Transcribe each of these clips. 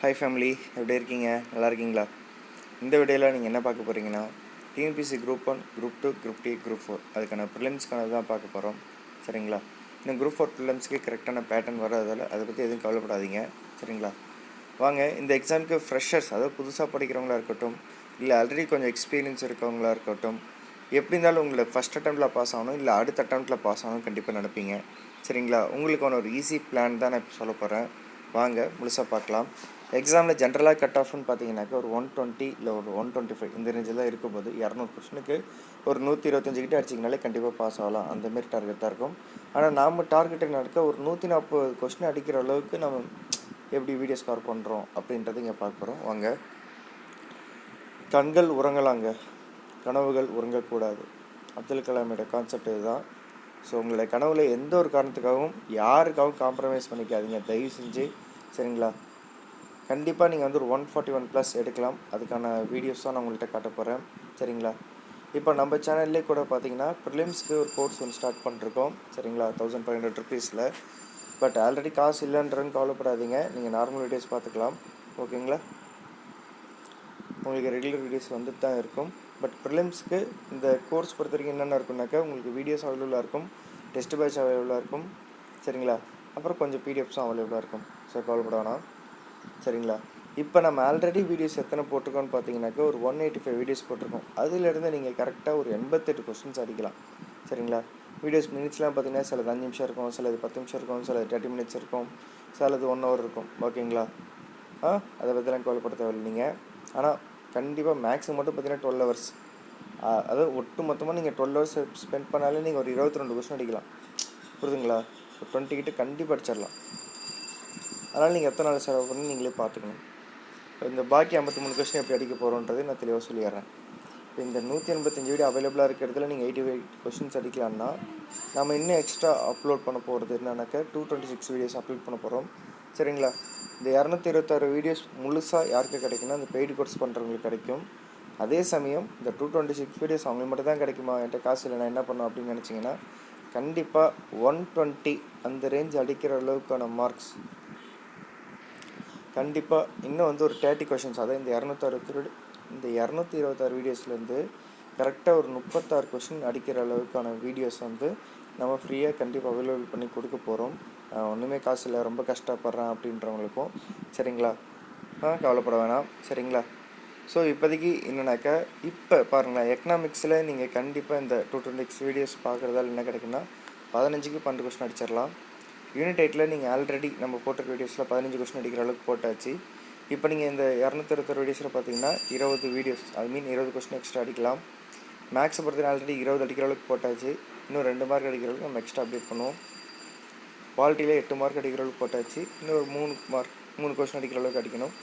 Hi family, எப்படி இருக்கீங்க? நல்லா இருக்கீங்களா? இந்த வீடியோவில் நீங்கள் என்ன பார்க்க போகிறீங்கன்னா, TNPSC group 1, group 2, group 3, group 4 அதுக்கான ப்ரிலிம்ஸ்க்கானது தான் பார்க்க போகிறோம். சரிங்களா? இன்னும் குரூப் 4 ப்ரிலிம்ஸ்க்கு கரெக்டான பேட்டர்ன் வராதால் அதை பற்றி எதுவும் கவலைப்படாதீங்க. சரிங்களா? வாங்க, இந்த எக்ஸாமுக்கு ஃப்ரெஷர்ஸ், அதாவது புதுசாக படிக்கிறவங்களா இருக்கட்டும், இல்லை ஆல்ரெடி கொஞ்சம் எக்ஸ்பீரியன்ஸ் இருக்கவங்களா இருக்கட்டும், எப்படி இருந்தாலும் உங்களை ஃபஸ்ட் அட்டெம்ப்டில் பாஸ் ஆகணும், இல்லை அடுத்த அட்டெம்ப்டில் பாஸ் ஆகணும் கண்டிப்பாக நினைப்பீங்க. சரிங்களா? உங்களுக்கான ஒரு ஈஸி பிளான் தான் நான் இப்போ சொல்ல போகிறேன். வாங்க முழுசாக பார்க்கலாம். எக்ஸாமில் ஜென்ரலாக கட் ஆஃப்னு பார்த்தீங்கன்னாக்கா ஒரு 120 இல்லை ஒரு 125 இந்த ரேஞ்சில் தான் இருக்கும்போது 200 கொஸ்டினுக்கு ஒரு 125 கிட்டே அடிச்சிங்கனாலே கண்டிப்பாக பாஸ் ஆகலாம். அந்தமாரி டார்கெட் தான் இருக்கும். ஆனால் நாம் டார்கெட் என்ன இருக்க ஒரு 140 கொஸ்டின் அடிக்கிற அளவுக்கு நம்ம எப்படி வீடியோ ஸ்கோர் பண்ணுறோம் அப்படின்றது இங்கே பார்க்க போகிறோம். வாங்க. கண்கள் உறங்கலாங்க, கனவுகள் உறங்கக்கூடாது. அப்துல் கலாமோட கான்செப்ட் இதுதான். ஸோ உங்களுடைய கனவுல எந்த ஒரு காரணத்துக்காகவும் யாருக்காகவும் காம்ப்ரமைஸ் பண்ணிக்காதீங்க தயவு செஞ்சு. சரிங்களா? கண்டிப்பாக நீங்கள் வந்து ஒரு 141+ எடுக்கலாம். அதுக்கான வீடியோஸ் தான் நான் உங்கள்கிட்ட காட்ட போகிறேன். சரிங்களா? இப்போ நம்ம சேனல்லே கூட பார்த்தீங்கன்னா ப்ரிலிம்ஸ்க்கு ஒரு கோர்ஸ் ஒன்று ஸ்டார்ட் பண்ணிருக்கோம். சரிங்களா? 1500 ருபீஸில். பட் ஆல்ரெடி காசு இல்லைன்றன்னு கவலைப்படாதீங்க, நீங்கள் நார்மல் வீடியோஸ் பார்த்துக்கலாம். ஓகேங்களா? உங்களுக்கு ரெகுலர் வீடியோஸ் வந்துட்டு தான் இருக்கும். பட் ப்ரிலிம்ஸ்க்கு இந்த கோர்ஸ் பொறுத்த வரைக்கும் என்னென்ன இருக்குன்னாக்கா உங்களுக்கு வீடியோஸ் அவைலபிளாக இருக்கும், டெஸ்ட் பேட்ச் அவைலபிளாக இருக்கும். சரிங்களா? அப்புறம் கொஞ்சம் பிடிஎஃப்ஸும் அவைலபிளாக இருக்கும். ஸோ கவலைப்பட வேணாம். சரிங்களா? இப்போ நம்ம ஆல்ரெடி வீடியோஸ் எத்தனை போட்டிருக்கோன்னு பார்த்தீங்கன்னாக்கா ஒரு 185 வீடியோஸ் போட்டிருக்கோம். அதிலேருந்து நீங்கள் கரெக்டாக ஒரு 88 கொஸ்டின்ஸ் அடிக்கலாம். சரிங்களா? வீடியோஸ் மினிட்ஸ்லாம் பார்த்தீங்கன்னா சிலது 5 நிமிஷம் இருக்கும், சிலது 10 நிமிஷம் இருக்கும், சிலது 30 மினிட்ஸ் இருக்கும், சிலது 1 ஹவர் இருக்கும். ஓகேங்களா? அதை பற்றிலாம் கவலைப்பட தேவையில்லை நீங்கள். ஆனால் கண்டிப்பாக மேக்ஸிமம் மட்டும் பார்த்தீங்கன்னா 12 ஹவர்ஸ். அதாவது ஒட்டு மொத்தமாக நீங்கள் 12 ஹவர்ஸ் ஸ்பெண்ட் பண்ணாலே நீங்கள் ஒரு 22 கொஸ்டின் அடிக்கலாம். புரியுதுங்களா? ஒரு 20 கிட்ட கண்டிப்பாக அடிச்சிடலாம். அதனால் நீங்கள் எத்தனை நாள் செலவு பண்ணி நீங்களே பார்த்துக்கணும். இந்த பாக்கி 53 கொஸ்டின் எப்படி அடிக்க போகிறோன்றதை நான் தெளிவாக சொல்லிடுறேன். இப்போ இந்த 185 வீடியோ அவைலபிளாக இருக்கிறதுல நீங்கள் 88 கொஸ்டின்ஸ் அடிக்கலாம்னா நம்ம இன்னும் எக்ஸ்ட்ரா அப்லோட் பண்ண போகிறது என்னன்னாக்கா 226 வீடியோஸ் அப்லோட் பண்ண போகிறோம். சரிங்களா? இந்த 226 வீடியோஸ் முழுசாக யாருக்கு கிடைக்குன்னா இந்த பெய்டு கோர்ஸ் பண்ணுறவங்களுக்கு கிடைக்கும். அதே சமயம் இந்த 226 வீடியோஸ் அவங்களுக்கு மட்டும் தான் கிடைக்குமா, என்கிட்ட காசு இல்லை நான் என்ன பண்ணணும் அப்படின்னு நினச்சிங்கன்னா கண்டிப்பாக 120 அந்த ரேஞ்ச் அடிக்கிற அளவுக்கான மார்க்ஸ் கண்டிப்பாக இன்னும் வந்து ஒரு 30 கொஷின்ஸ், அதாவது இந்த 226 வீடியோஸ்லேருந்து கரெக்டாக ஒரு 36 கொஷின் அடிக்கிற அளவுக்கான வீடியோஸ் வந்து நம்ம ஃப்ரீயாக கண்டிப்பாக அவைலபிள் பண்ணி கொடுக்க போகிறோம். ஒன்றுமே காசு இல்லை, ரொம்ப கஷ்டப்படுறேன் அப்படின்றவங்களுக்கும். சரிங்களா? கவலைப்பட வேணாம். சரிங்களா? ஸோ இப்போதைக்கு என்னன்னாக்கா இப்போ பாருங்களேன், எக்கனாமிக்ஸில் நீங்கள் கண்டிப்பாக இந்த 226 வீடியோஸ் பார்க்குறதால என்ன கிடைக்குன்னா 15க்கு 12 கொஸ்டின் அடிச்சிடலாம். யூனிட் 8ல் நீங்கள் ஆல்ரெடி நம்ம போட்டிருக்க வீடியோஸில் 15 கொஸ்டின் அடிக்கிற அளவுக்கு போட்டாச்சு. இப்போ நீங்கள் இந்த 226 வீடியோஸில் பார்த்தீங்கன்னா 20 வீடியோஸ், ஐ மீன் 20 கொஸ்டின் எக்ஸ்ட்ரா அடிக்கலாம். மேக்ஸை பொறுத்தவரை ஆல்ரெடி 20 அடிக்கிற அளவுக்கு போட்டாச்சு. இன்னும் 2 மார்க் அடிக்கிற அளவுக்கு நம்ம எக்ஸ்ட்ரா அப்டேட் பண்ணுவோம். குவாலிட்டியில் 8 மார்க் அடிக்கிற அளவுக்கு போட்டாச்சு. இன்னும் ஒரு 3 கொஸ்டின் அடிக்கிற அளவுக்கு அடிக்கணும்,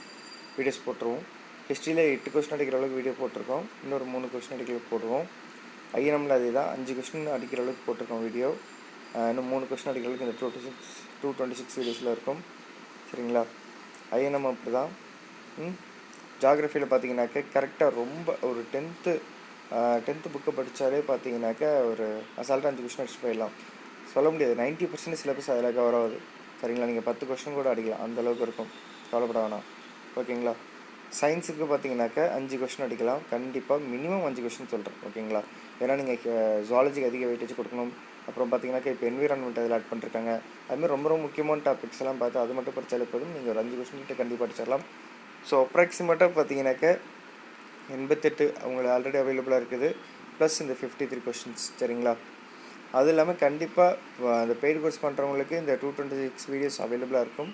வீடியோஸ் போட்டுருவோம். ஹிஸ்ட்ரியில் 8 கொஸ்டின் அடிக்கிற அளவுக்கு வீடியோ போட்டிருக்கோம். இன்னொரு 3 கொஸ்டின் அடிக்கிற அளவுக்கு போட்டுருவோம். ஐஎன்எம்மில் அதே தான், 5 கொஸ்டின் அடிக்கிற அளவுக்கு போட்டிருக்கோம் வீடியோ. இன்னும் 3 கொஸ்டின் அடிக்கிற அளவுக்கு இந்த 226 வீடியோஸில் இருக்கும். சரிங்களா? ஐஎன்எம் அப்படி தான். ஜாகிரஃபியில் பார்த்தீங்கன்னாக்கா கரெக்டாக ரொம்ப ஒரு 10th புக்கை படித்தாலே பார்த்தீங்கன்னாக்கா ஒரு அசால்ட்டாக 5 கொஸ்டின் அடிச்சு போயிடலாம். சொல்ல முடியாது, 90% சிலபஸ் அதில் கவர் ஆகுது. சரிங்களா? நீங்கள் 10 கொஸ்டின் கூட அடிக்கலாம், அந்தளவுக்கு இருக்கும். கவலைப்பட வேணாம். ஓகேங்களா? சயின்ஸுக்கு பார்த்தீங்கன்னாக்கா 5 கொஸ்டின் அடிக்கலாம். கண்டிப்பாக மினிமம் 5 கொஸ்டின் சொல்கிறேன். ஓகேங்களா? ஏன்னா நீங்கள் ஜுவாலஜிக்கு அதிக வெயிட்டேஜ் கொடுக்கணும். அப்புறம் பார்த்தீங்கன்னாக்கா இப்போ என்விரான்மெண்ட் அதில் ஆட் பண்ணிருக்காங்க. அதுமாதிரி ரொம்ப ரொம்ப முக்கியமான டாபிக்ஸ் எல்லாம் பார்த்து அது மட்டும் படித்தாலே போதும், நீங்கள் ஒரு 5 கொஸ்டின் கிட்ட கண்டிப்பாக அடிச்சிடலாம். ஸோ அப்ராக்சிமேட்டாக பார்த்தீங்கன்னாக்கா 88 அவங்களுக்கு ஆல்ரெடி அவைலபிளாக இருக்குது, ப்ளஸ் இந்த 53 கொஸ்டின்ஸ். சரிங்களா? அது இல்லாமல் கண்டிப்பாக அந்த பெய்டு கோர்ஸ் பண்ணுறவங்களுக்கு இந்த 226 வீடியோஸ் அவைலபிளாக இருக்கும்.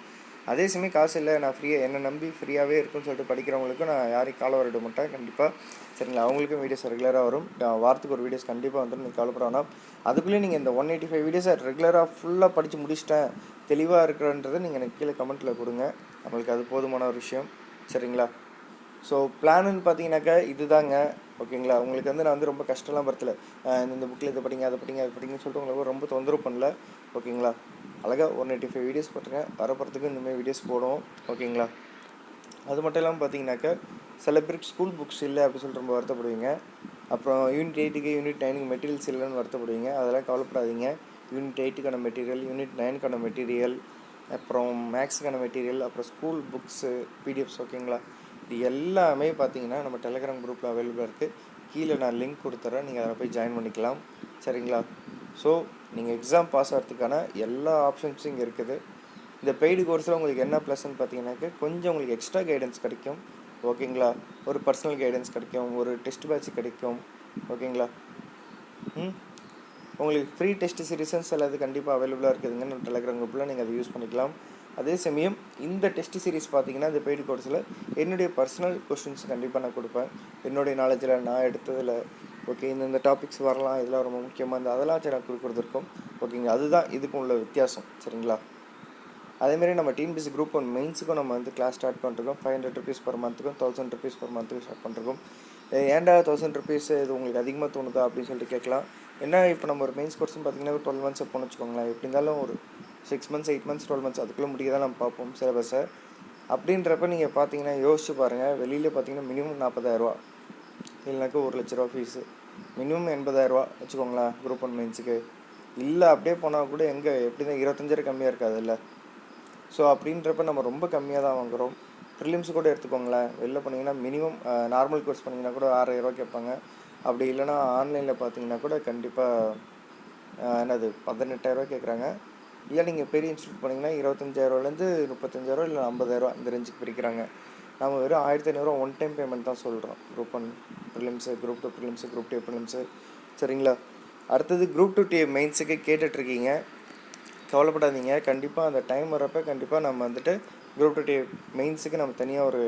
அதே சமயம் காசு இல்லை, நான் ஃப்ரீயாக என்னை நம்பி ஃப்ரீயாகவே இருக்குன்னு சொல்லிட்டு படிக்கிறவங்களுக்கும் நான் யாரையும் காலை வரவிட மாட்டேன் கண்டிப்பாக. சரிங்களா? அவங்களுக்கும் வீடியோஸ் ரெகுலராக வரும். வாரத்துக்கு ஒரு வீடியோஸ் கண்டிப்பாக வந்துடும், நீங்கள் கவலைப்பட வேணாம். அதுக்குள்ளேயே நீங்கள் இந்த 185 வீடியோஸை ரெகுலராக ஃபுல்லாக படித்து முடிச்சிட்டேன், தெளிவாக இருக்கிறன்றதை நீங்கள் எனக்கு கீழே கமெண்ட்டில் கொடுங்க. நம்மளுக்கு அது போதுமான ஒரு விஷயம். சரிங்களா? ஸோ பிளான்னு பார்த்தீங்கன்னாக்கா இது தாங்க. ஓகேங்களா? உங்களுக்கு வந்து நான் வந்து ரொம்ப கஷ்டம்லாம் படுத்தலை, இந்த புக்கில் இதை படிங்க அதை படிங்க அதை படிங்கன்னு சொல்லிட்டு உங்களுக்கு ரொம்ப தொந்தரவு பண்ணல. ஓகேங்களா? அழகாக 185 வீடியோஸ் போட்டிருக்கேன், வரப்போகிறதுக்கு இந்தமாதிரி வீடியோஸ் போடுவோம். ஓகேங்களா? அது மட்டும் இல்லாமல் பார்த்தீங்கன்னாக்கா சில பேருக்கு ஸ்கூல் புக்ஸ் இல்லை அப்படின்னு சொல்லிட்டு ரொம்ப வருத்தப்படுவீங்க. அப்புறம் யூனிட் 8க்கு யூனிட் 9க்கு மெட்டீரியல்ஸ் இல்லைன்னு வருத்தப்படுவீங்க. அதெல்லாம் கவலைப்படாதீங்க. யூனிட் 8க்கான மெட்டீரியல், யூனிட் 9க்கான மெட்டீரியல், அப்புறம் மேக்ஸுக்கான மெட்டீரியல், அப்புறம் ஸ்கூல் புக்ஸு, பிடிஎஃப்ஸ், ஓகேங்களா? இது எல்லாமே பார்த்தீங்கன்னா நம்ம டெலகிராம் குரூப்பில் அவைலபிளாக இருக்குது. கீழே நான் லிங்க் கொடுத்துட்றேன், நீங்கள் அதில் போய் ஜாயின் பண்ணிக்கலாம். சரிங்களா? ஸோ நீங்கள் எக்ஸாம் பாஸ் ஆகிறதுக்கான எல்லா ஆப்ஷன்ஸும் இங்கே இருக்குது. இந்த பெய்டு கோர்ஸில் உங்களுக்கு என்ன ப்ளஸ்ன்னு பார்த்தீங்கன்னாக்க கொஞ்சம் உங்களுக்கு எக்ஸ்ட்ரா கைடன்ஸ் கிடைக்கும், ஓகேங்களா? ஒரு பர்சனல் கைடன்ஸ் கிடைக்கும், ஒரு டெஸ்ட் பேட்ச் கிடைக்கும், ஓகேங்களா? உங்களுக்கு ஃப்ரீ டெஸ்ட் சீரிஸஸ் எல்லாது கண்டிப்பாக அவைலபிளாக இருக்குதுங்க நம்ம டெலகிராம் குரூப்பில், நீங்கள் அதை யூஸ் பண்ணிக்கலாம். அதே சமயம் இந்த டெஸ்ட் சீரிஸ் பார்த்தீங்கன்னா இந்த பெய்டு கோர்ஸில் என்னுடைய பர்சனல் கொஸ்டின்ஸ் கண்டிப்பாக நான் கொடுப்பேன். என்னுடைய நாலேஜில் நான் எடுத்ததில் ஓகே இந்த டாபிக்ஸ் வரலாம், இதெல்லாம் ரொம்ப முக்கியமாக இருந்தால் அதெல்லாம் நான் கொடுக்குறது இருக்கும், ஓகேங்க? அதுதான் இதுக்கும் உள்ள வித்தியாசம், சரிங்களா? அதேமாதிரி நம்ம டிஎன்பிஎஸ்சி குரூப் 1 மெயின்ஸுக்கும் நம்ம வந்து கிளாஸ் ஸ்டார்ட் பண்ணிருக்கோம். 500 ருபீஸ் பர் மந்த்துக்கும் 1000 ருபீஸ் பர் மந்த்துக்கும் ஸ்டார்ட் பண்ணிருக்கோம். ஏன்டா 1000 ருபீஸ் இது உங்களுக்கு அதிகமாக தோணுதா அப்படின்னு சொல்லிட்டு கேட்கலாம். ஏன்னா இப்போ நம்ம ஒரு மெயின்ஸ் கோர்ஸ்னு பார்த்தீங்கன்னா ஒரு 12 மந்த்ஸ் எப்போன்னு வச்சுக்கோங்களேன். எப்படி இருந்தாலும் ஒரு 6 மந்த்ஸ் 8 மந்த்ஸ் 12 மந்த்ஸ் அதுக்குள்ளே முடிக்க தான் நம்ம பார்ப்போம் சிலபஸை. அப்படின்றப்ப நீங்கள் பார்த்தீங்கன்னா யோசிச்சு பாருங்கள், வெளியில் பார்த்தீங்கன்னா மினிமம் 40,000 இல்லைனாக்கா 1,00,000 ஃபீஸு, மினிமம் 80,000 வச்சுக்கோங்களேன் குரூப் 1 மெயின்ஸுக்கு. இல்லை அப்படியே போனால் கூட எங்கே எப்படி தான் 25,000 கம்மியாக இருக்காது இல்லை? ஸோ அப்படின்றப்ப நம்ம ரொம்ப கம்மியாக தான் வாங்குகிறோம். ப்ரிலிம்ஸ் கூட எடுத்துக்கோங்களேன், வெளில போனீங்கன்னா மினிமம் நார்மல் கோர்ஸ் பண்ணிங்கன்னா கூட 6,000 கேட்பாங்க. அப்படி இல்லைனா ஆன்லைனில் பார்த்தீங்கன்னா கூட கண்டிப்பாக என்னது 18,000 கேட்குறாங்க. இல்லை நீங்கள் பெரிய இன்ஸ்டியூட் போனீங்கன்னா 25,000லேருந்து 35,000 இல்லை 50,000 இந்த ரேஞ்சுக்கு பிரிக்கிறாங்க. நம்ம வெறும் 1,500 ஒன் டைம் பேமெண்ட் தான் சொல்கிறோம். Group 1 prelims, group 2 prelims, group 2 prelims, சரிங்களா? அடுத்தது குரூப் 2 மெயின்ஸுக்கு கேட்டுட்ருக்கீங்க, கவலைப்படாதீங்க. கண்டிப்பாக அந்த டைம் வரப்போ கண்டிப்பாக நம்ம வந்துட்டு குரூப் 2 மெயின்ஸுக்கு நம்ம தனியாக ஒரு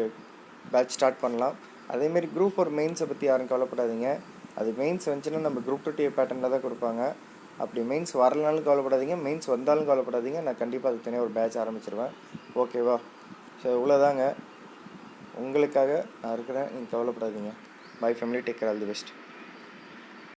பேட்ச் ஸ்டார்ட் பண்ணலாம். அதேமாரி குரூப் 4 மெயின்ஸை பற்றி யாரும் கவலைப்படாதீங்க. அது மெயின்ஸ் வந்துச்சுன்னா நம்ம குரூப் 2 பேட்டர்னில் தான் கொடுப்பாங்க. அப்படி மெயின்ஸ் வரலனாலும் கவலைப்படாதீங்க, மெயின்ஸ் வந்தாலும் கவலைப்படாதீங்க. நான் கண்டிப்பாக அதுக்கு தனியாக ஒரு பேட்ச் ஆரம்பிச்சிருவேன், ஓகேவா? ஸோ இவ்வளோதாங்க, உங்களுக்காக நான் இருக்கிறேன், நீங்கள் கவலைப்படாதீங்க. Bye family, take care, all the best.